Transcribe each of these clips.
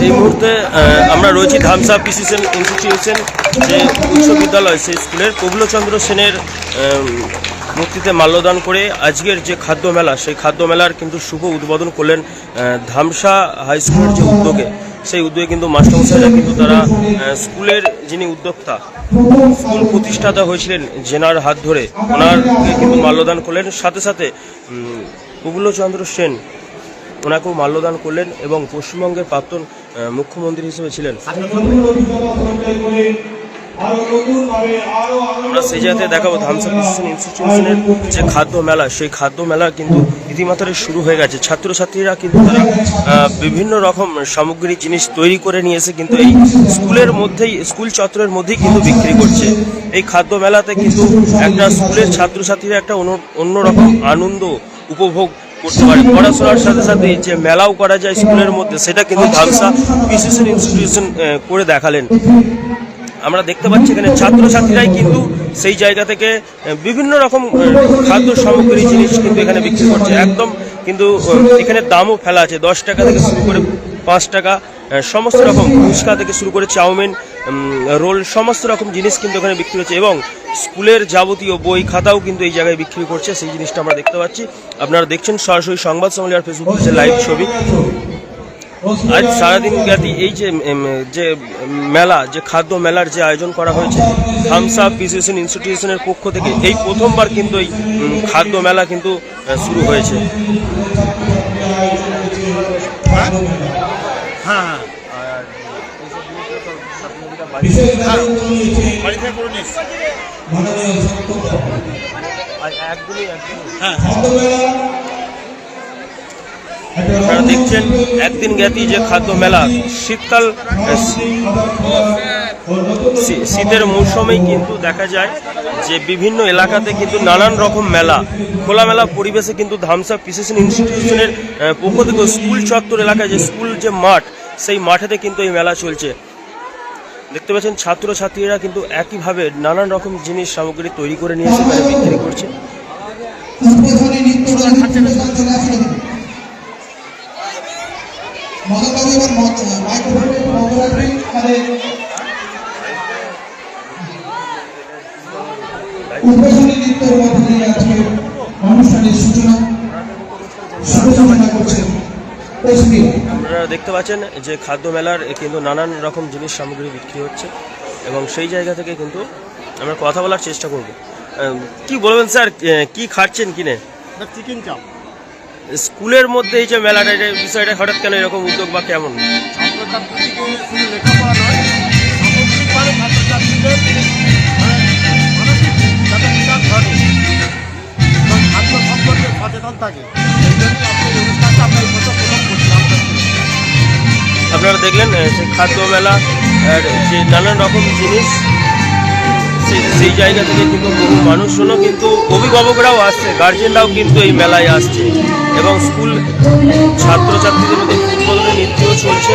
এই মুহূর্তে আমরা রয়েছি ধামসা প্রিসিশন ইনস্টিটিউশন যে উচ্চ বিদ্যালয়, সেই স্কুলের প্রফুল্লচন্দ্র সেনের মূর্তিতে মাল্যদান করে আজকের যে খাদ্য মেলা, সেই খাদ্য মেলার কিন্তু শুভ উদ্বোধন করলেন ধামসা হাই স্কুলের যে উদ্যোগে। সেই উদ্যোগে কিন্তু মাস্টারমশাইরা কিন্তু তারা স্কুলের যিনি উদ্যোক্তা, স্কুল প্রতিষ্ঠাতা হয়েছিলেন জেনার হাত ধরে, ওনারকে কিন্তু মাল্যদান করলেন। সাথে সাথে প্রফুল্লচন্দ্র সেন ওনাকেও মাল্যদান করলেন এবং পশ্চিমবঙ্গের প্রাক্তন মুখ্যমন্ত্রী হিসেবে ছিলেন। আমরা সেই জায়গাতে দেখাবো ধামসা প্রিসিশন ইনস্টিটিউশনের যে খাদ্য মেলা, সেই খাদ্য মেলা কিন্তু ইতিমাত্র শুরু হয়ে গেছে। ছাত্রছাত্রীরা কিন্তু তারা বিভিন্ন রকম সামগ্রী জিনিস তৈরি করে নিয়ে এসে কিন্তু এই স্কুলের মধ্যেই, স্কুল চত্বরের মধ্যেই কিন্তু বিক্রি করছে। এই খাদ্য মেলাতে কিন্তু একটা স্কুলের ছাত্রছাত্রীরা একটা অন্যরকম আনন্দ উপভোগ করতে পারে। পড়াশোনার সাথে সাথে যে মেলাও করা যায় স্কুলের মধ্যে, সেটা কিন্তু ধামসা প্রিসিশন ইনস্টিটিউশন করে দেখালেন। আমরা দেখতে পাচ্ছি এখানে ছাত্রছাত্রীরাই কিন্তু সেই জায়গা থেকে বিভিন্ন রকম খাদ্য সামগ্রী জিনিস কিন্তু এখানে বিক্রি করছে। একদম কিন্তু এখানে দামও ফেলা আছে, 10 টাকা থেকে শুরু করে 5 টাকা, সমস্ত রকম ফুচকা থেকে শুরু করে চাউমিন, রোল, সমস্ত রকম জিনিস কিন্তু এখানে বিক্রি হচ্ছে। এবং স্কুলের যাবতীয় বই খাতাও কিন্তু এই জায়গায় বিক্রি করছে, সেই জিনিসটা আমরা দেখতে পাচ্ছি। আপনারা দেখছেন সরাসরি সংবাদ সম্মেলন আর ফেসবুক পেজে লাইভ ছবি। আজ সারাদিন ব্যাপী এই যে মেলা, যে খাদ্য মেলার যে আয়োজন করা হয়েছে ধামসা প্রিসিশন ইনস্টিটিউশনের পক্ষ থেকে, এই প্রথমবার কিন্তু এই খাদ্য মেলা কিন্তু শুরু হয়েছে। আপনারা দেখছেন একদিন জ্ঞাতি যে খাদ্য মেলা, শীতকাল, শীতের মৌসুমেই কিন্তু দেখা যায় যে বিভিন্ন এলাকাতে কিন্তু নানান রকম মেলা, খোলামেলা পরিবেশে কিন্তু ধামসা প্রিসিশন ইনস্টিটিউশনের পক্ষ থেকে স্কুল চত্বর এলাকায় যে স্কুল যে মাঠ, সেই মাঠেতে কিন্তু এই মেলা চলছে। দেখতে পাচ্ছেন ছাত্রছাত্রীরা কিন্তু একইভাবে নানান রকম জিনিস সামগ্রী তৈরি করে নিয়ে এসে বিক্রি করছে। আপনারা দেখতে পাচ্ছেন যে খাদ্য মেলার কিন্তু নানান রকম জিনিস সামগ্রী বিক্রি হচ্ছে এবং সেই জায়গা থেকে কিন্তু আমরা কথা বলার চেষ্টা করব। কি বলবেন স্যার, কি খাচ্ছেন কিনে? চিকেন চাপ। স্কুলের মধ্যে এই যে মেলাটা, এটা বিষয়টা হঠাৎ কেন এরকম উদ্যোগ বা কেমন? আপনারা দেখলেন সেই খাদ্য মেলা আর যে নানান রকম জিনিস, সেই জায়গা থেকে কিন্তু বহু মানুষজনও কিন্তু, অভিভাবকরাও আসছে, গার্জেনরাও কিন্তু এই মেলায় আসছে এবং স্কুল ছাত্রছাত্রীদের মধ্যে ফুটবলের নৃত্যও চলছে।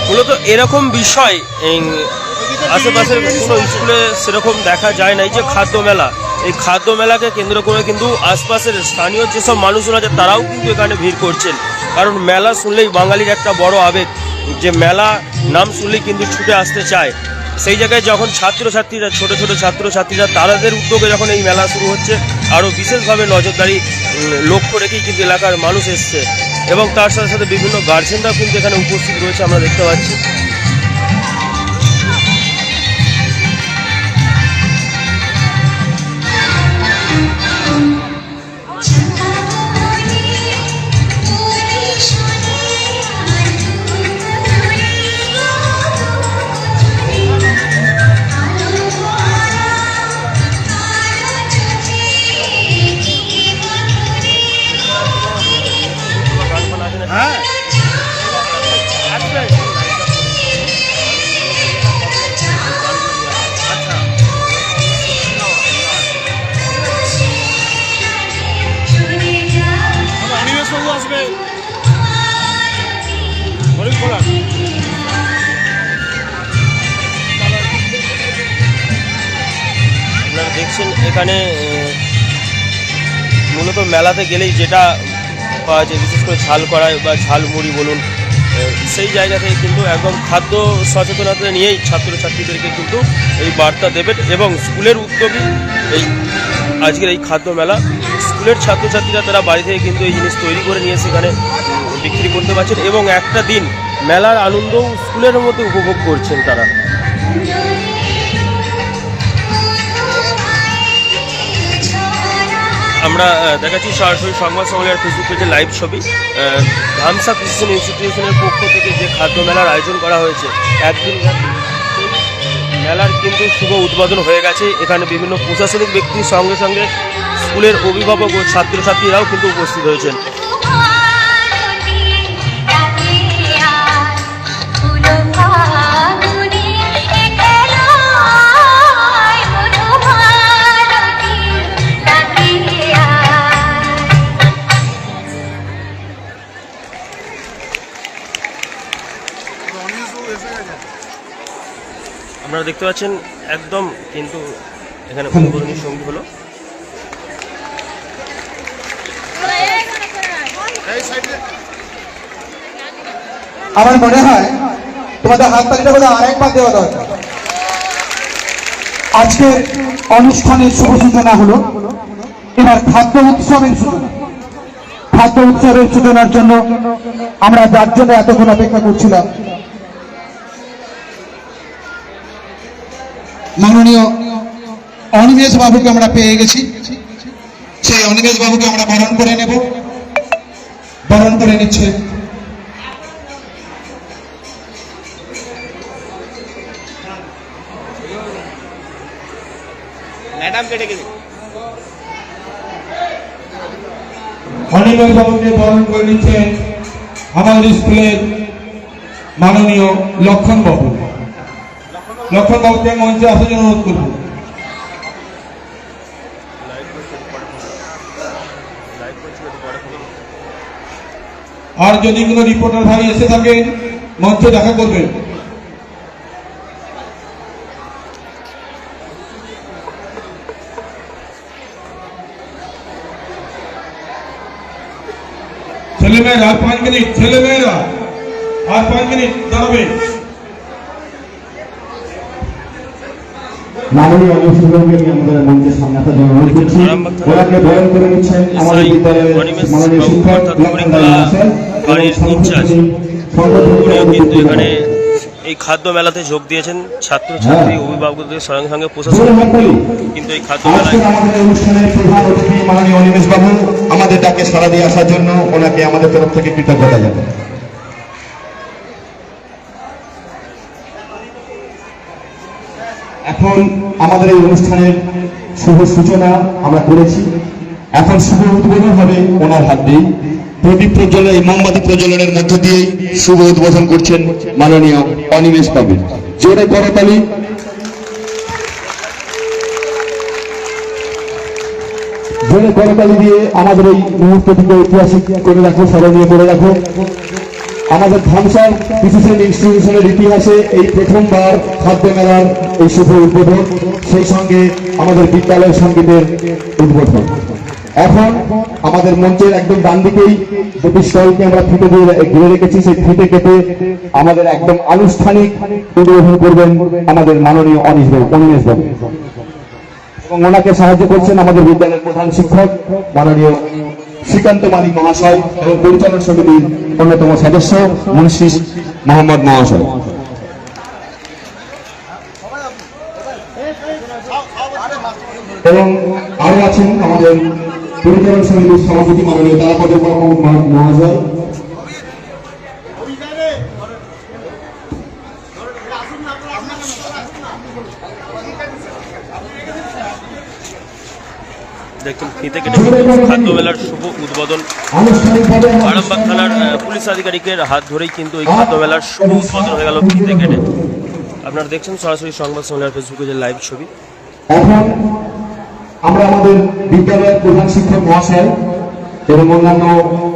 মূলত এরকম বিষয় আশেপাশের কোনো স্কুলে সেরকম দেখা যায় না। এই যে খাদ্য মেলা, এই খাদ্য মেলাকে কেন্দ্র করে কিন্তু আশপাশের স্থানীয় যেসব মানুষজন আছে তারাও কিন্তু এখানে ভিড় করছেন। কারণ মেলা শুনলেই বাঙালির একটা বড় আবেগ, যে মেলা নাম শুনলেই কিন্তু ছুটে আসতে চায়। সেই জায়গায় যখন ছাত্রছাত্রীরা, ছোট ছোট ছাত্রছাত্রীরা, তাদের উদ্যোগে যখন এই মেলা শুরু হচ্ছে, আরও বিশেষভাবে নজরদারি লক্ষ্য রেখেই কিন্তু এলাকার মানুষ এসছে এবং তার সাথে সাথে বিভিন্ন গার্জেনরাও কিন্তু এখানে উপস্থিত রয়েছে, আমরা দেখতে পাচ্ছি। পাচ্ছেন এখানে মূলত মেলাতে গেলেই যেটা পাওয়া যায়, বিশেষ করে ঝাল কড়াই বা ঝাল মুড়ি বলুন, সেই জায়গা থেকে কিন্তু একদম খাদ্য সচেতনতা নিয়েই ছাত্রছাত্রীদেরকে কিন্তু এই বার্তা দেবেন। এবং স্কুলের উদ্যোগী এই আজকের এই খাদ্য মেলা, স্কুলের ছাত্রছাত্রীরা তারা বাড়ি থেকে কিন্তু এই জিনিস তৈরি করে নিয়ে সেখানে বিক্রি করতে পারছেন এবং একটা দিন মেলার আনন্দও স্কুলের মধ্যে উপভোগ করছেন তারা। আমরা দেখাচ্ছি সরাসরি সংবাদ সম্মেলনের ফেসবুক পেজে লাইভ ছবি। ধামসা ক্রিশ্চিয়ান ইনস্টিটিউশনের পক্ষ থেকে যে খাদ্য মেলার আয়োজন করা হয়েছে একদিন মেলার কিন্তু শুভ উদ্বোধন হয়ে গেছে। এখানে বিভিন্ন প্রশাসনিক ব্যক্তির সঙ্গে সঙ্গে স্কুলের অভিভাবক ও ছাত্রছাত্রীরাও কিন্তু উপস্থিত হয়েছেন। আপনারা দেখতে পাচ্ছেন একদম কিন্তু এখানে উদ্বোধনী সঙ্গী হলো। আমার মনে হয় তোমাদের হাততালিটা বোধহয় আরেকবার দেওয়া দরকার। আজকের অনুষ্ঠানের শুভ সূচনা হলো, এবার খাদ্য উৎসবের সূচনা। খাদ্য উৎসবের সূচনার জন্য আমরা যার জন্য এতক্ষণ অপেক্ষা করছিলাম, মাননীয় অনিমেষ বাবুকে আমরা পেয়ে গেছি। সেই অনিমেষ বাবুকে আমরা বরণ করে নেব। বরণ করে নিচ্ছে ম্যাডাম কেটে গেছে। অনিমেষ বাবুকে বরণ করে নিচ্ছেন আমাদের স্কুলের মাননীয় লক্ষণ বাবু। লক্ষণ বাবুকে মঞ্চে আসার জন্য অনুরোধ করব। আর যদি কোনো রিপোর্টার ভাই এসে থাকে মঞ্চে দেখা করবেন। ছেলেমেয়েরা আর 5 মিনিট, ছেলেমেয়েরা আর 5 মিনিট দাঁড়াবে। মাননীয় অনিমেষবাবুকে আমাদের মঞ্চের সামনে আসার জন্য অনুরোধ করছি। ওনাকে বরণ করে নিচ্ছেন আমাদের বিদ্যালয়ের মাননীয় শিক্ষক কিন্তু এখানে এই খাদ্য মেলাতে যোগ দিয়েছেন ছাত্রছাত্রী অভিভাবকদের সঙ্গে সঙ্গে প্রশাসন কিন্তু এই খাদ্য মেলায় আমাদের অনুষ্ঠানের প্রধান অতিথি মাননীয় অনিমেষবাবু আমাদের ডাকে সাড়া দিয়ে আসার জন্য ওনাকে আমাদের তরফ থেকে কৃতজ্ঞতা জানাই। এখন আমাদের এই অনুষ্ঠানের শুভ সূচনা আমরা করেছি, এখন শুভ উদ্বোধন হবে ওনার হাত দিয়ে। প্রদীপ প্রজ্বলন, এই মোমবাতি প্রজ্বলনের মধ্য দিয়েই শুভ উদ্বোধন করছেন মাননীয় অনিমেষ বাবু। জোরে করতালি। জোরে করতালি দিয়ে আমাদের এই মুহূর্তটিকে ঐতিহাসিক করে রাখো, স্মরণীয় করে রাখো। আমাদের ধামসা ক্রিশ্চিয়ান ইনস্টিটিউশনের ইতিহাসে এই প্রথমবার খাদ্য মেলার এই শুভ উদ্বোধন, সেই সঙ্গে আমাদের বিদ্যালয় সঙ্গীতের উদ্বোধন। এখন আমাদের মঞ্চের একদম ডান দিকেই দুটি স্টলকে আমরা ফিতে দিয়ে ঘিরে রেখেছি, সেই ফিতে কেটে আমাদের একদম আনুষ্ঠানিক উদ্বোধন করবেন আমাদের মাননীয় অনিমেষ বাবু এবং ওনাকে সাহায্য করছেন আমাদের বিদ্যালয়ের প্রধান শিক্ষক মাননীয় শ্রীকান্ত মালিক মহাশয় এবং পরিচালন সমিতির অন্যতম সদস্য মুন্সি মোহাম্মদ মহাশয়। এবং আরো আছেন আমাদের পরিচালন সমিতির সভাপতি মাননীয় তারাপদ মহাশয়। দেখুন ফিতে কেটে খাদ্য মেলার শুভ উদ্বোধন আরামবাগ থানার পুলিশ আধিকারিকের হাত ধরেই কিন্তু এই খাদ্য মেলার শুভ উদ্বোধন হয়ে গেল ফিতে কেটে। আপনারা দেখছেন সরাসরি সংবাদ সম্মেলনের ফেসবুকে যে লাইভ ছবি। এখন আমরা আমাদের বিদ্যালয়ের প্রধান শিক্ষক মহাশয় এবং অন্যান্য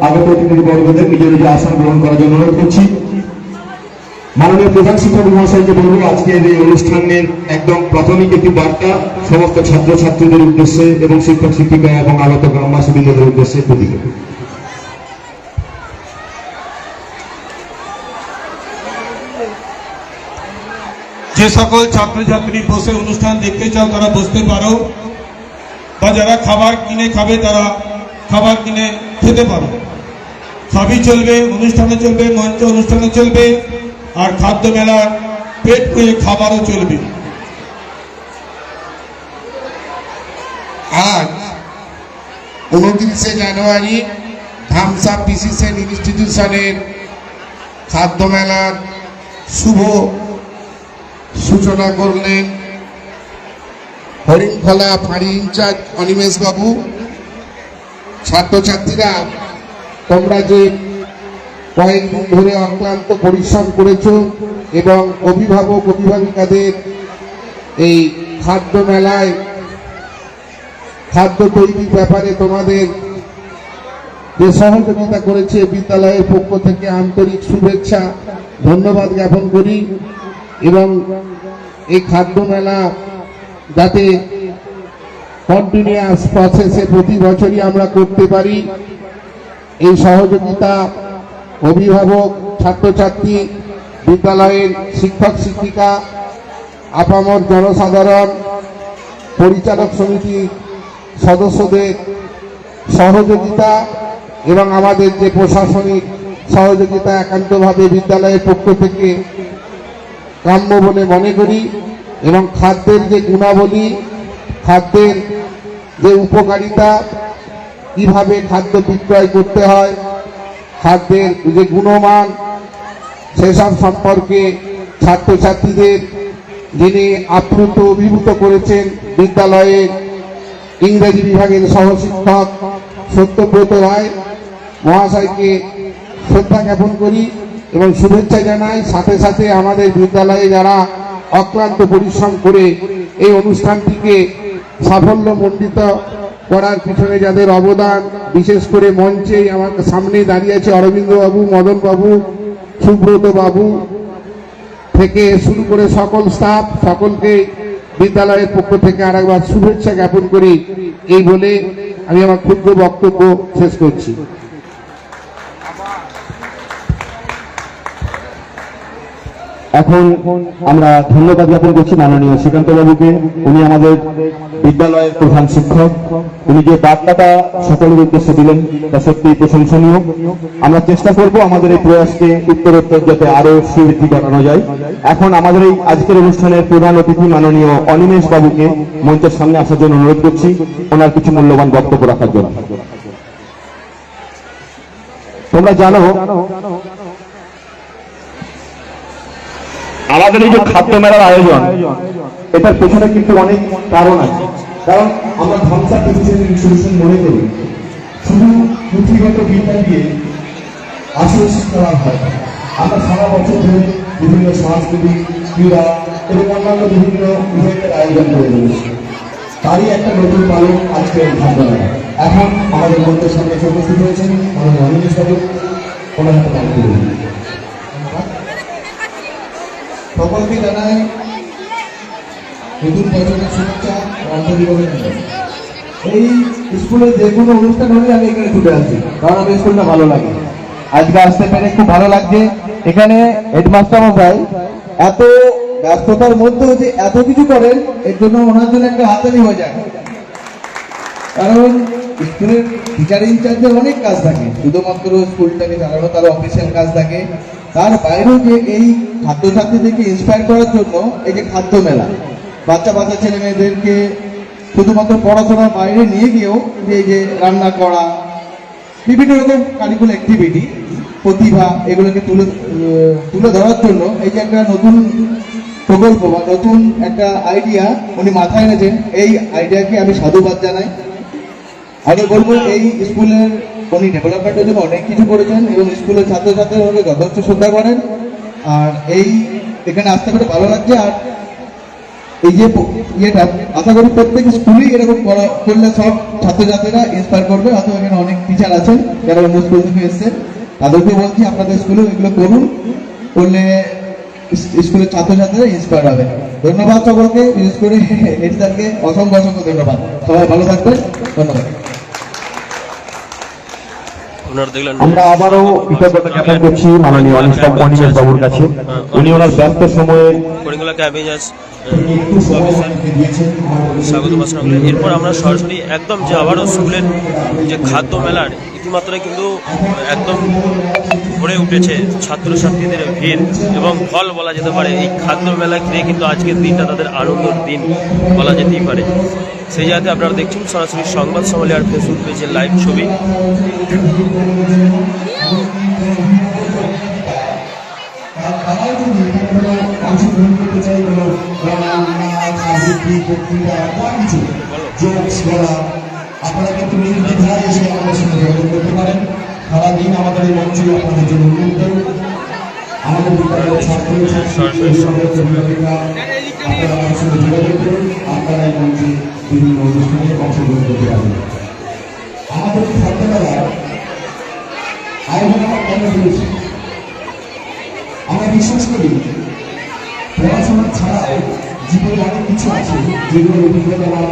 আগত অতিথিবর্গদের নিজ নিজ আসন গ্রহণ করার জন্য অনুরোধ করছি। মাননীয় প্রধান শিক্ষক মহাশয়কে বলবো আজকের এই অনুষ্ঠানের একদম প্রাথমিক একটি বার্তা সমস্ত ছাত্রছাত্রীদের উদ্দেশ্যে এবং শিক্ষক শিক্ষিকা এবং আগত গ্রামবাসীদের উদ্দেশ্যে প্রতিজ্ঞা। যে সকল ছাত্রছাত্রী বসে অনুষ্ঠান দেখতে চাও তারা বসতে পারো, বা যারা খাবার কিনে খাবে তারা খাবার কিনে খেতে পারো। সবই চলবে, অনুষ্ঠানে চলবে, মঞ্চ অনুষ্ঠানে চলবে, আর খাদ্য মেলা পেট পুড়ে খাবারও চলবে। আজ 29শে জানুয়ারি ধামসা পিসিসিএল ইনস্টিটিউশনের খাদ্য মেলার শুভ সূচনা করলেন হরিণখোলা ফাঁড়ি ইনচার্জ অনিমেষ বাবু। ছাত্রছাত্রীরা, তোমরা যে কয়েকদিন ধরে অক্লান্ত পরিশ্রম করেছ এবং অভিভাবক অভিভাবিকাদের এই খাদ্য মেলায় খাদ্য তৈরির ব্যাপারে তোমাদের যে সহযোগিতা করেছে, বিদ্যালয়ের পক্ষ থেকে আন্তরিক শুভেচ্ছা ধন্যবাদ জ্ঞাপন করি। এবং এই খাদ্য মেলা যাতে কন্টিনিউয়াস প্রসেসে প্রতি বছরই আমরা করতে পারি, এই সহযোগিতা অভিভাবক, ছাত্রছাত্রী, বিদ্যালয়ের শিক্ষক শিক্ষিকা, আপামর জনসাধারণ, পরিচালক সমিতি সদস্যদের সহযোগিতা এবং আমাদের যে প্রশাসনিক সহযোগিতা একান্তভাবে বিদ্যালয়ের পক্ষ থেকে কাম্য বলে মনে করি। এবং খাদ্যের যে গুণাবলী, খাদ্যের যে উপকারিতা, কিভাবে খাদ্য বিক্রয় করতে হয়, খাদ্যের যে গুণমান, সেসব সম্পর্কে ছাত্রছাত্রীদের যিনি আপ্লুত অভিভূত করেছেন বিদ্যালয়ের ইংরেজি বিভাগের সহশিক্ষক সত্যব্রত রায় মহাশয়কে শ্রদ্ধা জ্ঞাপন করি এবং শুভেচ্ছা জানাই। সাথে সাথে আমাদের বিদ্যালয়ে যারা অক্লান্ত পরিশ্রম করে এই অনুষ্ঠানটিকে সাফল্যমণ্ডিত করার পিছনে যাদের অবদান, বিশেষ করে মঞ্চে আমার সামনে দাঁড়িয়ে আছে অরবিন্দ বাবু, মদন বাবু, সুব্রত বাবু থেকে শুরু করে সকল স্টাফ, সকলকে বিদ্যালয়ের পক্ষ থেকে আরেকবার শুভেচ্ছা জ্ঞাপন করি। এই বলে আমি আমার ক্ষুদ্র বক্তব্য শেষ করছি। এখন আমরা ধন্যবাদ জ্ঞাপন করছি মাননীয় শ্রীকান্ত বাবুকে। উনি আমাদের বিদ্যালয়ের প্রধান শিক্ষক। উনি যে বার্তাটা সকলের উদ্দেশ্যে দিলেন তা সত্যি প্রশংসনীয়। আমরা চেষ্টা করব আমাদের এই প্রয়াসকে উত্তরোত্তর যাতে আরো সমৃদ্ধি করানো যায়। এখন আমাদের এই আজকের অনুষ্ঠানের প্রধান অতিথি মাননীয় অনিমেষ বাবুকে মঞ্চের সামনে আসার জন্য অনুরোধ করছি, ওনার কিছু মূল্যবান বক্তব্য রাখার জন্য। তোমরা জানো আমাদের এই যে খাদ্য মেলার আয়োজন, এটার পেছনে কিন্তু অনেক কারণ আছে। কারণ আমরা ধামসা পিসিসিএল ইনস্টিটিউশন মনে করি শুধু পুঁথিগত বিদ্যা দিয়ে আসল শিক্ষা হয়। আমরা সারা বছর ধরে বিভিন্ন সাংস্কৃতিক, ক্রীড়া এবং অন্যান্য বিভিন্ন ইভেন্টের আয়োজন করে চলেছি। তারই একটা নতুন পালক আজকে খাদ্য মেলা। এখন আমাদের মঞ্চের সামনে উপস্থিত হয়েছেন মাননীয় অনিমেষ বাবু, ওনার হাতে দান করুন। সকলকে জানাই নতুন বছরের শুভেচ্ছা ও আন্তরিক অভিনন্দন। এই স্কুলে যে কোনো অনুষ্ঠান হলে আমি এখানে ছুটে আসি, কারণ আমার স্কুলটা ভালো লাগে। আজকে আসতে পেরে খুব ভালো লাগছে। এখানে হেডমাস্টার মশাই এত ব্যস্ততার মধ্যেও যে এত কিছু করেন, এর জন্য ওনার জন্য একটা হাততালি হয়ে যায়। কারণ স্কুলের টিচার ইনচার্জের অনেক কাজ থাকে, শুধুমাত্র স্কুলটাকে চালানো তার অফিসিয়াল কাজ থাকে। তার বাইরেও যে এই ছাত্রছাত্রীদেরকে ইন্সপায়ার করার জন্য এই যে খাদ্য মেলা, বাচ্চা বাচ্চা ছেলে মেয়েদেরকে শুধুমাত্র পড়াশোনার বাইরে নিয়ে গিয়েও যে রান্না করা, বিভিন্ন রকম কারিকুলার অ্যাক্টিভিটি, প্রতিভা, এগুলোকে তুলে ধরার জন্য এই যে একটা নতুন প্রকল্প বা নতুন একটা আইডিয়া উনি মাথায় এনেছেন, এই আইডিয়াকে আমি সাধুবাদ জানাই। আমি বলবো এই স্কুলের উনি ডেভেলপমেন্টের জন্য অনেক কিছু করেছেন এবং স্কুলের ছাত্রছাত্রীরা ওকে যথেষ্ট শ্রদ্ধা করেন। আর এই এখানে আসতে পেরে ভালো লাগছে। আর এই যে ইয়েটা আশা করি প্রত্যেক স্কুলেই এরকম করলে সব ছাত্রছাত্রীরা ইন্সপায়ার করবে। হয়তো এখানে অনেক টিচার আছেন যারা অন্য স্কুল থেকে এসছেন, তাদেরকে বলছি আপনাদের স্কুলেও এগুলো করুন, করলে স্কুলের ছাত্রছাত্রীরা ইন্সপায়ার হবে। ধন্যবাদ সকলকে, বিশেষ করে এটি স্যারকে অসংখ্য অসংখ্য ধন্যবাদ। সবাই ভালো থাকবেন, ধন্যবাদ। আপনারা দেখলেন আমরা আবারও কৃতজ্ঞতা জ্ঞাপন করছি মাননীয় অনিমেষ বাবুর কাছে। উনি ওনার ব্যস্ত সময়ে করিমগঞ্জ ক্যাবিনেট স্বাগত ভাষণ করলেন। এরপর আমরা সরাসরি একদম যে আবারও স্কুলের যে খাদ্য মেলার ইতিমাত্রায় কিন্তু একদম ভরে উঠেছে ছাত্রছাত্রীদের ভিড় এবং ফল বলা যেতে পারে। এই খাদ্য মেলা ঘিরে কিন্তু আজকের দিনটা তাদের আনন্দের দিন বলা যেতেই পারে। সেই জায়গাতে আপনারা দেখছেন সরাসরি সংবাদ সম্মেলন আর ফেসবুক পেজের লাইভ ছবি। আপনারা কিন্তু নির্দ্বিধায় এসে আমাদের সঙ্গে যোগাযোগ করতে পারেন। সারাদিন আমাদের এই মঞ্চ আপনাদের জন্য উন্মুক্ত। আমাদের বিদ্যালয়ের ছাত্রছাত্রীদের সঙ্গে আপনারা আমাদের সঙ্গে যোগাযোগ করুন। আপনারা এই মঞ্চে বিভিন্ন অনুষ্ঠানে অংশগ্রহণ করতে পারবেন। আমাদের ছাত্রবেলায় আয়োজন আমরা কেন করেছি? আমরা বিশ্বাস করি পড়াশোনা ছাড়াও জীবনে অনেক কিছু আছে যেগুলো অভিজ্ঞতা আমার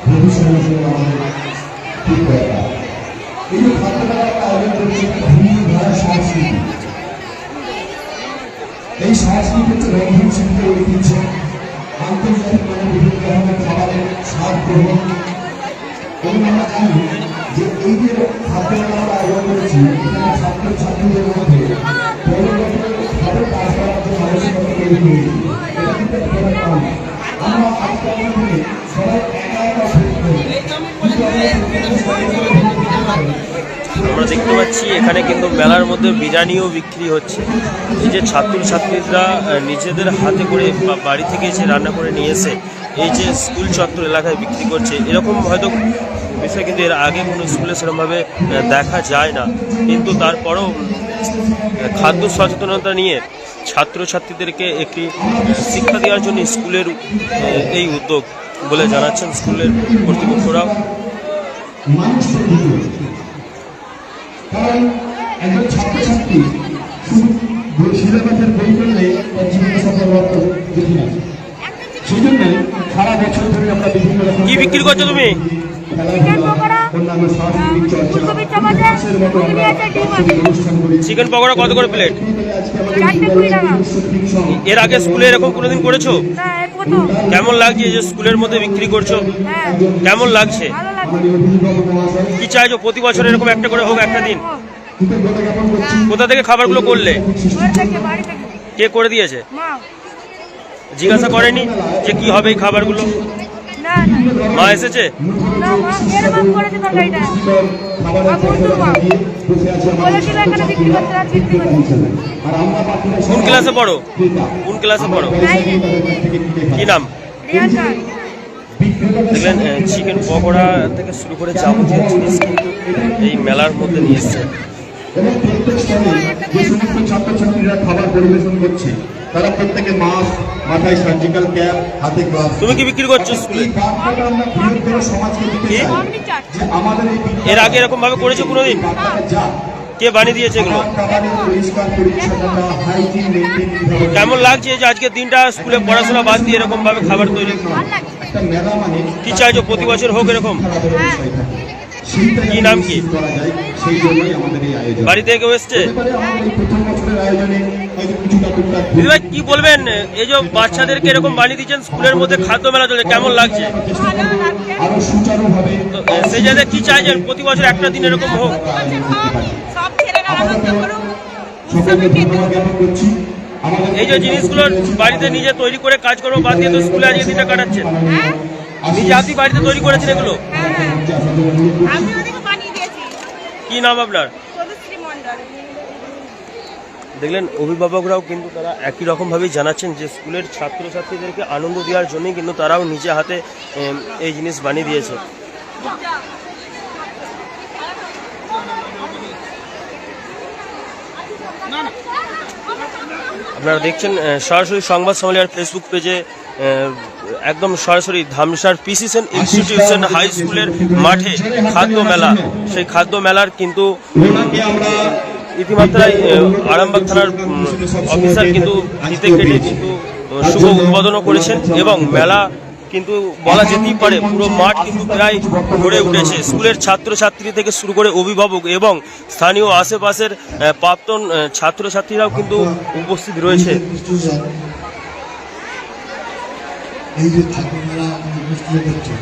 ভবিষ্যতের জন্য আমাদের ঠিক দরকার। এই যে ছাত্রবেলায় আমরা আয়োজন করেছি ভিন্ন ধারার সংস্কৃতি, এই সংস্কৃতি হচ্ছে রন্ধন শিল্পের ঐতিহ্য, আন্তর্জাতিক মানে বিভিন্ন ধরনের খাবারের স্বাদ গ্রহণ। এবং আমরা জানি যে এই যে ছাত্রবেলা আমরা আয়োজন করেছি এখানে ছাত্রছাত্রীদের মধ্যে পরিবর্তনভাবে কাজ করার যে মানসিকতা তৈরি হয়েছে, এটা কিন্তু একটা কারণ। আমরা আজকাল দিনে সবাই একা একা আমরা দেখতে পাচ্ছি এখানে কিন্তু মেলার মধ্যে বিরিয়ানিও বিক্রি হচ্ছে। এই যে ছাত্রছাত্রীরা নিজেদের হাতে করে বা বাড়ি থেকে এসে রান্না করে নিয়ে এসে এই যে স্কুল চত্বর এলাকায় বিক্রি করছে, এরকম হয়তো বিষয় কিন্তু এর আগে কোনো স্কুলে সেরকমভাবে দেখা যায় না। কিন্তু তারপরও খাদ্য সচেতনতা নিয়ে ছাত্রছাত্রীদেরকে একটি শিক্ষা দেওয়ার জন্য স্কুলের এই উদ্যোগ বলে জানাচ্ছেন স্কুলের কর্তৃপক্ষরা। কারণ একজন ছাত্রছাত্রী শুধু সিলেবাসের বই পড়লে তার জীবনে সফল হতে দেখি না। সেই জন্য সারা বছর ধরে আমরা বিভিন্ন রকম কি বিক্রি করছো তুমি? অন্যান্য সাংস্কৃতিক চর্চা মতো আমরা অনুষ্ঠান করি। চিকেন পকোড়া কত করে প্লেট? এর আগে স্কুলে এরকম কোনোদিন করেছো? কেমন লাগছে যে স্কুলের মধ্যে বিক্রি করছো? কেমন লাগছে? কি চাইছো প্রতি বছর এরকম একটা করে হোক একটা দিন? কোথা থেকে খাবারগুলো করলে? কে করে দিয়েছে? জিজ্ঞাসা করেনি যে কি হবে এই খাবারগুলো? মা এসেছে? কোন ক্লাসে পড়ো? কোন ক্লাসে পড়ো? কি নাম? দেখলেন চিকেন পকোড়া থেকে শুরু করে যাবতীয় জিনিস কিন্তু এই মেলার মধ্যে নিয়ে এসছে। এবং প্রত্যেক স্তরে যে সমস্ত ছাত্রছাত্রীরা খাবার পরিবেশন করছে তারা প্রত্যেকে মাস্ক, মাথায় সার্জিক্যাল ক্যাপ, হাতে গ্লাভস। তুমি কি বিক্রি করছো স্কুলে? এই বার্তাটা আমরা বৃহত্তর সমাজকে দিতে চাই যে আমাদের এই এর আগে এরকম ভাবে করেছো কোনোদিন? কে বানিয়ে দিয়েছে এগুলো? পরিষ্কার পরিচ্ছন্নতা, হাইজিন মেনটেন কিভাবে। কেমন লাগছে যে আজকের দিনটা স্কুলে পড়াশোনা বাদ দিয়ে এরকম ভাবে খাবার তৈরি? একটা মেলা মানে কি চাইছো প্রতি বছর হোক এরকম? কি নাম কি? সেই জন্যই আমাদের এই আয়োজন। বাড়ি থেকে কেউ এসছে? আমাদের এই প্রথম বছরের আয়োজনে হয়তো কিছুটা টুকটাক দিদিভাই কি বলবেন, এই যে বাচ্চাদেরকে এরকম বানিয়ে দিচ্ছেন স্কুলের মধ্যে খাদ্য মেলা চলে, কেমন লাগছে? আরো সুচারুভাবে তো সেই জায়গায় কি চাইছেন প্রতি বছর একটা দিন এরকম হোক? সকলকে ধন্যবাদ জ্ঞাপন করছি। এই যে জিনিসগুলো বাড়িতে নিজে তৈরি করে কাজ করবো বাদ দিয়ে তো স্কুলে আজকে দিনটা কাটাচ্ছেন। নিজে হাতে বাড়িতে তৈরি করেছেন এগুলো? কি নাম আপনার? দেখলেন অভিভাবকরাও কিন্তু তারা একই রকমভাবেই জানাচ্ছেন যে স্কুলের ছাত্রছাত্রীদেরকে আনন্দ দেওয়ার জন্যই কিন্তু তারাও নিজে হাতে এই জিনিস বানিয়ে দিয়েছে। আপনারা দেখছেন সরাসরি সংবাদ সম্মেলন ফেসবুক পেজে একদম সরাসরি ধামসার পিসিসেন ইনস্টিটিউশন হাই স্কুলের মাঠে খাদ্য মেলা। সেই খাদ্য মেলার কিন্তু ইতিমাত্রায় আরামবাগ থানার অফিসার কিন্তু ফিতে কেটে কিন্তু শুভ উদ্বোধনও করেছেন এবং মেলা কিন্তু বলা যেতেই পারে পুরো মাঠ কিন্তু প্রায় ভরে উঠেছে। স্কুলের ছাত্রছাত্রী থেকে শুরু করে অভিভাবক এবং স্থানীয় আশেপাশের প্রাক্তন ছাত্রছাত্রীরাও কিন্তু উপস্থিত রয়েছে। এই যে ঠাকুর মেলা অনুষ্ঠিত করছে,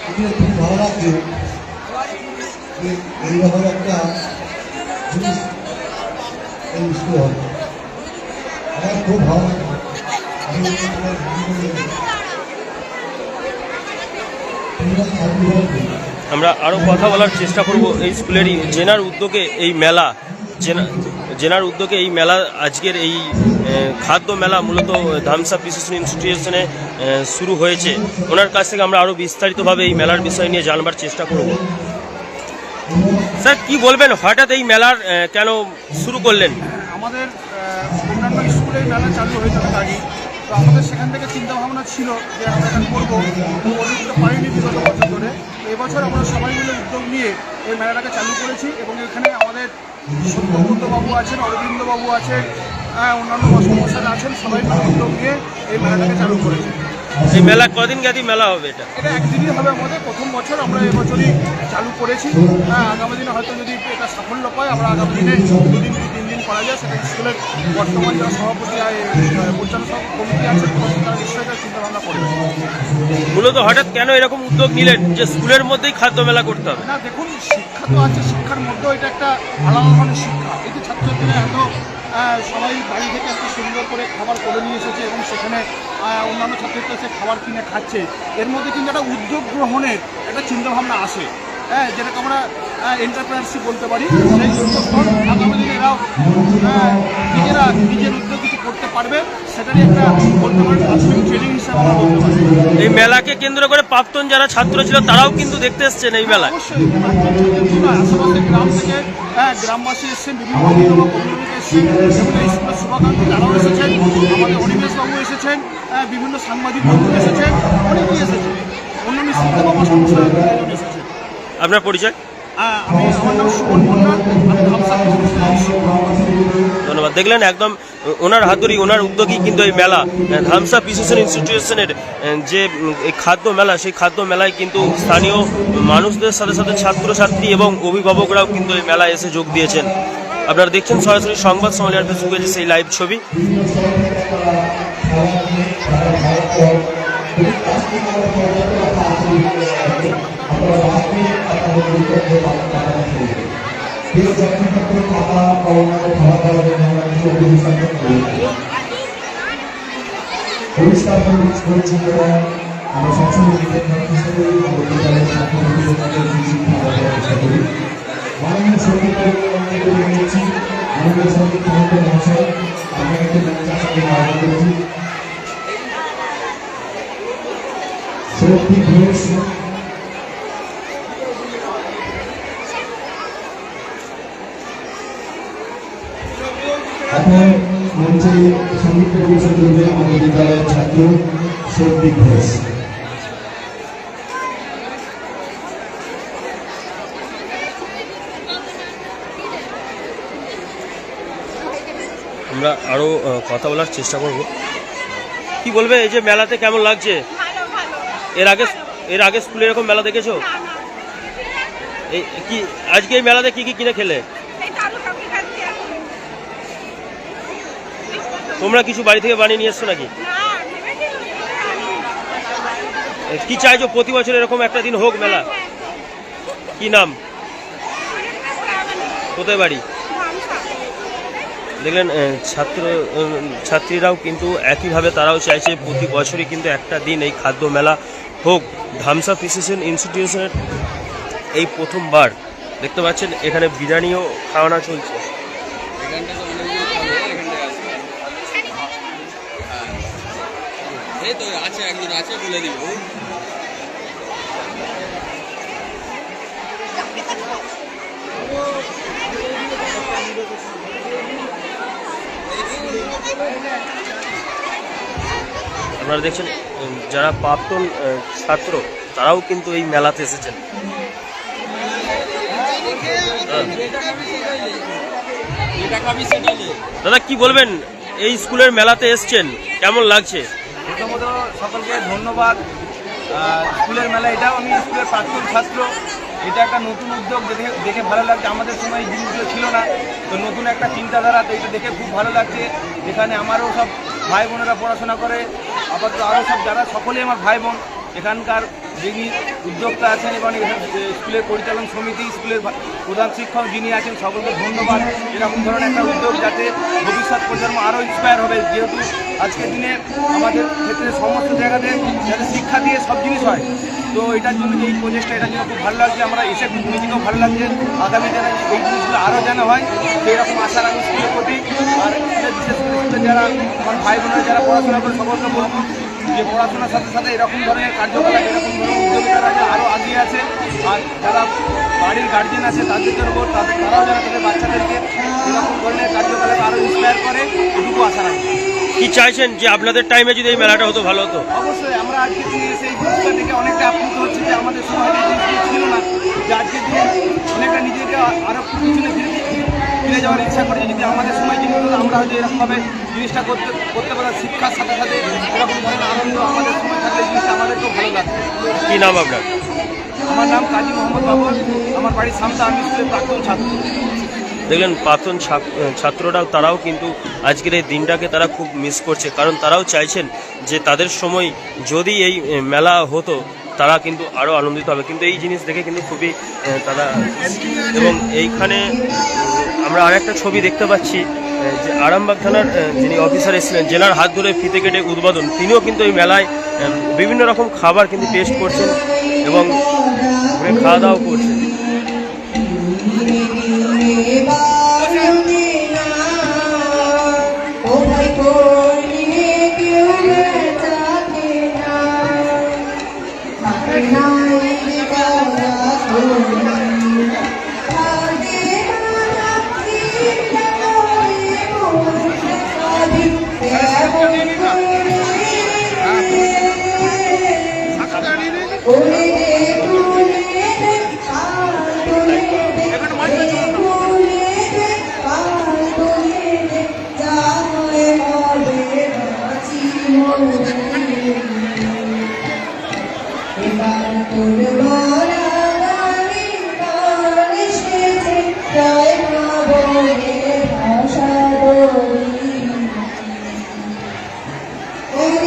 এটা খুব ভালো লাগছে। এইরকম একটা জিনিস এই স্কুলে হবে, আমার খুব ভালো লাগে। আমরা আরও কথা বলার চেষ্টা করব এই স্কুলেরই জেনার উদ্যোগে এই মেলা জেনার উদ্যোগে এই মেলা আজকের এই খাদ্য মেলা মূলত ধামসা প্রিসিশন ইনস্টিটিউশনে শুরু হয়েছে। ওনার কাছ থেকে আমরা আরও বিস্তারিতভাবে এই মেলার বিষয় নিয়ে জানবার চেষ্টা করব। স্যার, কি বলবেন, হঠাৎ এই মেলার কেন শুরু করলেন? আমাদের অন্যান্য স্কুলের মেলা চালু হয়ে যাওয়ার আগে তো আমাদের সেখান থেকে চিন্তা ভাবনা ছিল যে আমরা এখানে করবো, তো করতে পারিনি বিগত বছর ধরে। এবছর আমরা সবাই মিলে উদ্যোগ নিয়ে এই মেলাটাকে চালু করেছি এবং এখানে আমাদের সত্যব্রতবাবু আছেন, অরবিন্দবাবু আছেন, অন্যান্য মাস্টারমশাইরা আছেন, সবাই মিলে উদ্যোগ নিয়ে এই মেলাটাকে চালু করেছি। এই মেলা কদিন জ্ঞাতি মেলা হবে? এটা একদিনই হবে আমাদের প্রথম বছর, আমরা এবছরই চালু করেছি। আগামী দিনে হয়তো যদি এটা সাফল্য পায় আমরা আগামী দিনে 2 দিন কি 3 দিন করা যায়, সেটা স্কুলের বর্তমান যারা সভাপতি পরিচালনা কমিটি আছে তারা নিশ্চয়ই তার চিন্তাভাবনা করবে। মূলত হঠাৎ কেন এরকম উদ্যোগ নিলেন যে স্কুলের মধ্যেই খাদ্য মেলা করতে হবে? না, দেখুন, শিক্ষা তো আছে, শিক্ষার মধ্যেও এটা একটা আলাদা ধরনের শিক্ষা। এই যে ছাত্রছাত্রীরা এত সবাই বাড়ি থেকে একটা সুন্দর করে খাবার করে নিয়ে এসেছে এবং সেখানে অন্যান্য ছাত্রছাত্রীরা এসে খাবার কিনে খাচ্ছে, এর মধ্যে কিন্তু একটা উদ্যোগ গ্রহণের একটা চিন্তাভাবনা আসে, যেটাকে আমরা এন্টারপ্রেনারশিপ বলতে পারি। সেই উদ্যোগ আগামী দিনে এরাও নিজেরা নিজের উদ্যোগ কিছু করতে পারবে, সেটারই একটা বলতে পারি প্রাথমিক ট্রেনিং হিসাবে আমরা বলতে পারি। এই মেলাকে কেন্দ্র করে প্রাক্তন যারা ছাত্র ছিল তারাও কিন্তু দেখতে এসছেন এই মেলায়। অবশ্যই আশেপাশে গ্রাম থেকে গ্রামবাসী এসছেন, বিভিন্ন কমিউনিটি এসছেন, স্কুলের শুভাকাঙ্ক্ষী তারাও এসেছেন, আমাদের অনিমেষবাবু এসেছেন, বিভিন্ন সাংবাদিক বন্ধু এসেছেন, অনেকেই এসেছেন, অন্যান্য শিক্ষক বা মাস্টারমশাইরা এসেছেন। আপনার পরিচয়? আমার নাম সুমন মন্ডল, আমি ধামসা ধন্যবাদ। দেখলেন একদম ওনার হাত ধরেই ওনার উদ্যোগই কিন্তু এই মেলা ধামসা প্রিসিশন ইনস্টিটিউশনের যে এই খাদ্য মেলা, সেই খাদ্য মেলায় কিন্তু স্থানীয় মানুষদের সাথে সাথে ছাত্রছাত্রী এবং অভিভাবকরাও কিন্তু এই মেলায় এসে যোগ দিয়েছেন। আপনারা দেখছেন সরাসরি সংবাদ সম্মেলন ফেসবুকে যে সেই লাইভ ছবি। পরিষ্কার পরিচ্ছন্নতা আমরা সবসময় চেষ্টা করি, বিদ্যালয়ের ছাত্রছাত্রীদের চেষ্টা করি। মাননীয় সঙ্গীত নিয়েছি, মাননীয় সঙ্গীত মহাশয় আপনাকে করেছি সত্যি ঘোষ, এখন মঞ্চে সঙ্গীত পরিবেশন করবে আমাদের বিদ্যালয়ের ছাত্র সত্যি ঘোষ। আমরা আরও কথা বলার চেষ্টা করব। কি বলবে, এই যে মেলাতে কেমন লাগছে? এর আগে স্কুলে এরকম মেলা দেখেছো? এই কি আজকে এই মেলাতে কি কি কিনে খেলে? তোমরা কিছু বাড়ি থেকে বানিয়ে নিয়ে এসছো নাকি? কি চাইছো প্রতি বছর এরকম একটা দিন হোক মেলা? কি নাম, কোথায় বাড়ি? দেখলেন ছাত্রীরাও কিন্তু একইভাবে তারাও চাইছে প্রতি বছরই কিন্তু একটা দিন এই খাদ্য মেলা হোক। ধামসা প্রিসিশন ইনস্টিটিউশনের এই প্রথমবার দেখতে পাচ্ছেন এখানে বিরিয়ানিও খাওয়ানো চলছে। আছে একজন আছে বলে দিব। আপনারা দেখছেন যারা প্রাক্তন ছাত্র তারাও কিন্তু এই মেলাতে এসেছেন। যেটা খাবি সেটা নে। দাদা কি বলবেন, এই স্কুলের মেলাতে এসছেন, কেমন লাগছে? প্রথমত সকলকে ধন্যবাদ। স্কুলের মেলা, এটাও আমি স্কুলের প্রাক্তন ছাত্র, এটা একটা নতুন উদ্যোগ, দেখে ভালো লাগছে। আমাদের সময় এই জিনিসগুলো ছিল না, তো নতুন একটা চিন্তাধারা, তো এটা দেখে খুব ভালো লাগছে। এখানে আমারও সব ভাই বোনেরা পড়াশোনা করে, আপাতত আরও সব যারা সকলেই আমার ভাই বোন। এখানকার যিনি উদ্যোক্তা আছেন এবং স্কুলের পরিচালন সমিতি, স্কুলের প্রধান শিক্ষক যিনি আছেন, সকলকে ধন্যবাদ। এরকম ধরনের একটা উদ্যোগ যাতে ভবিষ্যৎ প্রজন্ম আরও ইন্সপায়ার হবে, যেহেতু আজকের দিনে আমাদের ক্ষেত্রে সমস্ত জায়গাতে যাতে শিক্ষা দিয়ে সব জিনিস হয়, তো এটার জন্য এই প্রচেষ্টা, এটার জন্য খুব ভালো লাগছে। আমরা এসে নিজেকেও ভালো লাগছে। আগামী দিনে এই জিনিসগুলো আরও যেন হয় সেই রকম আশা রাখি স্কুলের প্রতি। আর বিশেষ করে স্কুলে যারা আমার ভাই বোনেরা যারা পড়াশোনা করে, সকলকে বলবো যে পড়াশোনার সাথে সাথে এরকম ধরনের কার্যকলাপ, এরকম ধরনের উদ্যোগীরা আরও আগিয়ে আছে। আর যারা বাড়ির গার্জেন আছে তাদের উপর, তারাও যারা তাদের বাচ্চাদেরকে এরকম ধরনের কার্যকলাপ আরও ইন্সপায়ার করে, এটুকু আশা রাখি। কি চাইছেন যে আপনাদের টাইমে যদি এই মেলাটা হতো ভালো হতো? অবশ্যই আমরা আজকের দিনে সেই জিনিসটা থেকে অনেকটা আপ্লুত হচ্ছে যে আমাদের সময় এই জিনিসগুলো ছিল না, যে আজকের দিনে অনেকটা নিজেকে আরও পিছনে ফিরে যাওয়ার ইচ্ছা করে। যদি আমাদের সময় জিনিসগুলো আমরা হয়তো এরকমভাবে জিনিসটা করতে পারতাম, শিক্ষার সাথে সাথে এরকম ধরনের আনন্দ আমাদের সময় থাকলে জিনিসটা আমাদেরকেও ভালো লাগতো। কি নাম আপনার? আমার নাম কাজী মোহাম্মদ বাবর, আমার বাড়ির সামনে, আমি স্কুলের প্রাক্তন ছাত্র। দেখলেন প্রাক্তন ছাত্ররাও, তারাও কিন্তু আজকের এই দিনটাকে তারা খুব মিস করছে, কারণ তারাও চাইছেন যে তাদের সময় যদি এই মেলা হতো তারা কিন্তু আরও আনন্দিত হবে। কিন্তু এই জিনিস দেখে কিন্তু খুবই তারা, এবং এইখানে আমরা আর একটা ছবি দেখতে পাচ্ছি যে আরামবাগ থানার যিনি অফিসার এসেছিলেন, জেলার হাত ধরে ফিতে কেটে উদ্বোধন, তিনিও কিন্তু এই মেলায় বিভিন্ন রকম খাবার কিন্তু টেস্ট করছেন এবং খাওয়া দাওয়া করছেন।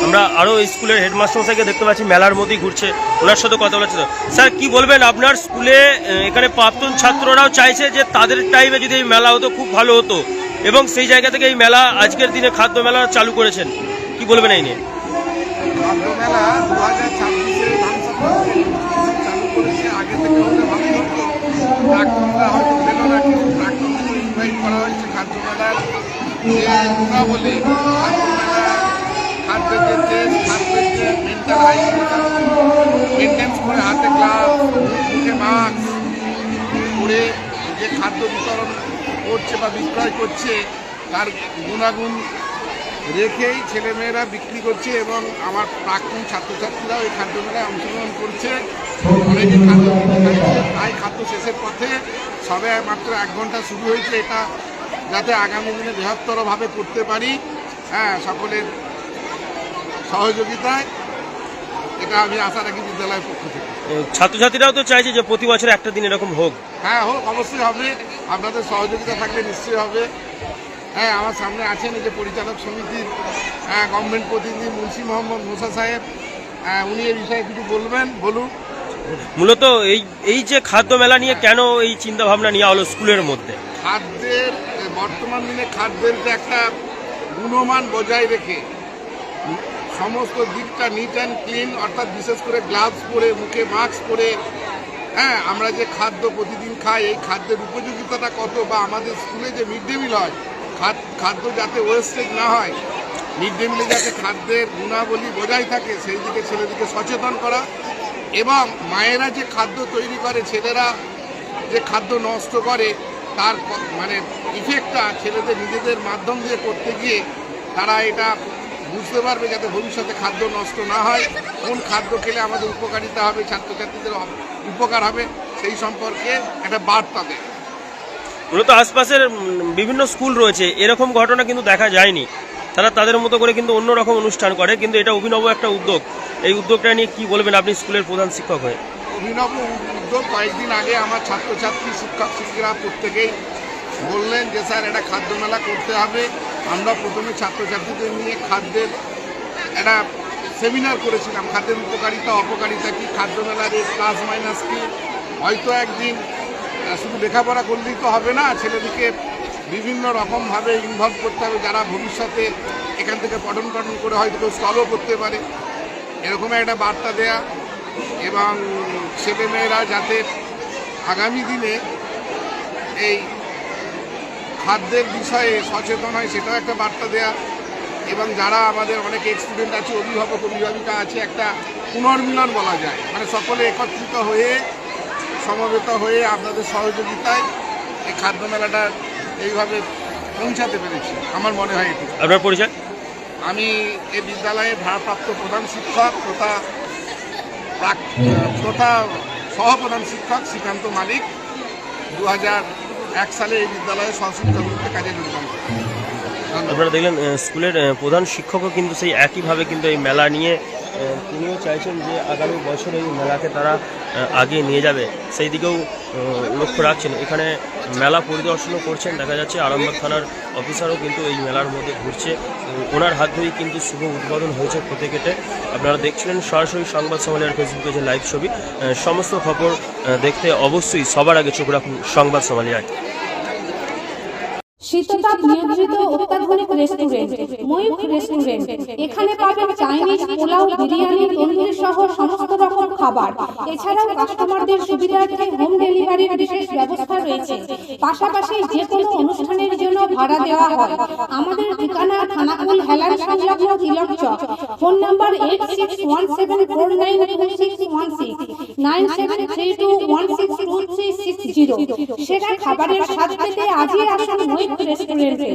আমরা আরও স্কুলের হেডমাস্টার মশাইকে দেখতে পাচ্ছি মেলার মধ্যেই ঘুরছে, ওনার সাথে কথা বলছে। স্যার কি বলবেন, আপনার স্কুলে এখানে প্রাক্তন ছাত্ররাও চাইছে যে তাদের টাইমে যদি এই মেলা হতো খুব ভালো হতো, এবং সেই জায়গা থেকে এই মেলা আজকের দিনে খাদ্য মেলা চালু করেছেন, কি বলবেন এই নিয়ে? খাদ্য মেলা 2026-এ চালু করেছে, আগে থেকে হলে ভালো হতো। প্রাক্তনরা হয়তো পেল না, কিন্তু প্রাক্তনদের ইনভাইট করা হয়েছে খাদ্য মেলার যে গুণাবলী, খাদ্য মেলা, খাদ্যের যে টেস্ট, খাদ্যের যে মেন্টাল হাইজিন মেনটেন্স করে, হাতে গ্লাভস, মুখে মাস্ক পরে যে খাদ্য বিতরণ করছে বা বিক্রয় করছে, তার গুণাগুণ রেখেই ছেলেমেয়েরা বিক্রি করছে। এবং আমার প্রাক্তন ছাত্রছাত্রীরাও এই খাদ্য মেলায় অংশগ্রহণ করছে। অনেকে খাদ্য প্রায় খাদ্য শেষের পথে, সবে মাত্র 1 ঘন্টা শুরু হয়েছে। এটা যাতে আগামী দিনে বৃহত্তরভাবে করতে পারি, হ্যাঁ, সকলের সহযোগিতায়, এটা আমি আশা রাখি বিদ্যালয়ের পক্ষ থেকে। ছাত্রছাত্রীরাও তো চাইছে যে প্রতি বছর একটা দিন এরকম হোক। হ্যাঁ হোক, অবশ্যই হবে, আপনাদের সহযোগিতা থাকলে নিশ্চয়ই হবে। হ্যাঁ, আমার সামনে আছেন এই যে পরিচালক সমিতির গভর্নমেন্ট প্রতিনিধি মুন্সি মোহাম্মদ মুসা সাহেব, উনি এই বিষয়ে কিছু বলবেন। বলুন। মূলত এই যে খাদ্য মেলা নিয়ে কেন এই চিন্তা ভাবনা নেওয়া হলো স্কুলের মধ্যে? খাদ্যের বর্তমান দিনে খাদ্যের যে একটা গুণমান বজায় রেখে সমস্ত দিকটা নিট অ্যান্ড ক্লিন, অর্থাৎ বিশেষ করে গ্লাভস পরে, মুখে মাস্ক পরে, হ্যাঁ, আমরা যে খাদ্য প্রতিদিন খাই, এই খাদ্যের উপযোগিতাটা কত, বা আমাদের স্কুলে যে মিড ডে মিল হয়, খাদ্য যাতে ওয়েস্টেজ না হয়, মিড ডে মিলে যাতে খাদ্যের গুণাবলী বজায় থাকে, সেই দিকে ছেলেদেরকে সচেতন করা। এবং মায়েরা যে খাদ্য তৈরি করে, ছেলেরা যে খাদ্য নষ্ট করে, তার মানে ইফেক্টটা ছেলেদের নিজেদের মাধ্যম দিয়ে করতে গিয়ে তারা এটা বুঝতে পারবে যাতে ভবিষ্যতে খাদ্য নষ্ট না হয়, কোন খাদ্য খেলে আমাদের উপকারিতা হবে, ছাত্রছাত্রীদের উপকার হবে, সেই সম্পর্কে একটা বার্তা দেয়। মূলত আশপাশের বিভিন্ন স্কুল রয়েছে, এরকম ঘটনা কিন্তু দেখা যায়নি। তারা তাদের মতো করে কিন্তু অন্যরকম অনুষ্ঠান করে, কিন্তু এটা অভিনব একটা উদ্যোগ। এই উদ্যোগটা নিয়ে কি বলবেন আপনি স্কুলের প্রধান শিক্ষক হয়ে? অভিনব উদ্যোগ। কয়েকদিন আগে আমার ছাত্রছাত্রী শিক্ষক শিক্ষিকারা প্রত্যেকেই বললেন যে স্যার এটা খাদ্য মেলা করতে হবে। আমরা প্রথমে ছাত্রছাত্রীদের নিয়ে খাদ্যের একটা সেমিনার করেছিলাম, খাদ্যের উপকারিতা অপকারিতা কী, খাদ্য মেলার এর প্লাস মাইনাস কী। হয়তো একদিন শুধু লেখাপড়া করলেই তো হবে না, ছেলেদিকে বিভিন্ন রকমভাবে ইনভলভ করতে হবে, যারা ভবিষ্যতে এখান থেকে পঠন পাঠন করে হয়তো কেউ স্টলও করতে পারে, এরকম একটা বার্তা দেয়া। এবং ছেলেমেয়েরা যাতে আগামী দিনে এই খাদ্যের বিষয়ে সচেতন হয় সেটাও একটা বার্তা দেয়া। এবং যারা আমাদের অনেক স্টুডেন্ট আছে, অভিভাবক অভিভাবিকা আছে, একটা পুনর্মিলন বলা যায়, মানে সকলে একত্রিত হয়ে সমবেত হয়ে আপনাদের সহযোগিতায় এই খাদ্য মেলাটা এইভাবে পৌঁছাতে পেরেছি, আমার মনে হয় এটি। আপনার পরিচয়? আমি এই বিদ্যালয়ের ভারপ্রাপ্ত প্রধান শিক্ষক তথা সহপ্রধান শিক্ষক শ্রীকান্ত মালিক। 2001 সালে এই বিদ্যালয়ে সহশিক্ষক রূপে কাজে যোগদান করি। আপনারা দেখলেন স্কুলের প্রধান শিক্ষকও কিন্তু সেই একইভাবে কিন্তু এই মেলা নিয়ে তিনিও চাইছেন যে আগামী বছর এই মেলাকে তারা আগিয়ে নিয়ে যাবে, সেই দিকেও লক্ষ্য রাখছেন। এখানে মেলা পরিদর্শনও করছেন, দেখা যাচ্ছে আরামবাগ থানার অফিসারও কিন্তু এই মেলার মধ্যে ঘুরছে। ওনার হাত ধরেই কিন্তু শুভ উদ্বোধন হয়েছে ফতে কেটে। আপনারা দেখছিলেন সরাসরি সংবাদ সম্মেলনের ফেসবুকে যে লাইভ ছবি। সমস্ত খবর দেখতে অবশ্যই সবার আগে চোখ রাখুন সংবাদ সম্মেলনে। শীততাপ নিয়ন্ত্রিত অত্যাধুনিক রেস্টুরেন্ট ময়ূখ রেস্টুরেন্ট। এখানে পাবেন চাইনিজ, পোলাও, বিরিয়ানি, তন্দুরি সহ সমস্ত রকম খাবার। এছাড়াও কাস্টমারদের সুবিধার্থে হোম ডেলিভারির বিশেষ ব্যবস্থা রয়েছে। পাশাপাশি যে কোনো অনুষ্ঠানের জন্য ভাড়া দেওয়া হয়। আমাদের ঠিকানা খানাকুল হেলান সংলগ্ন তিলক চক। Phone number 8617492616 9732162360। সেরা খাবারের স্বাদ পেতে আজই আসুন ময়ূখ রেস্টুরেন্টে।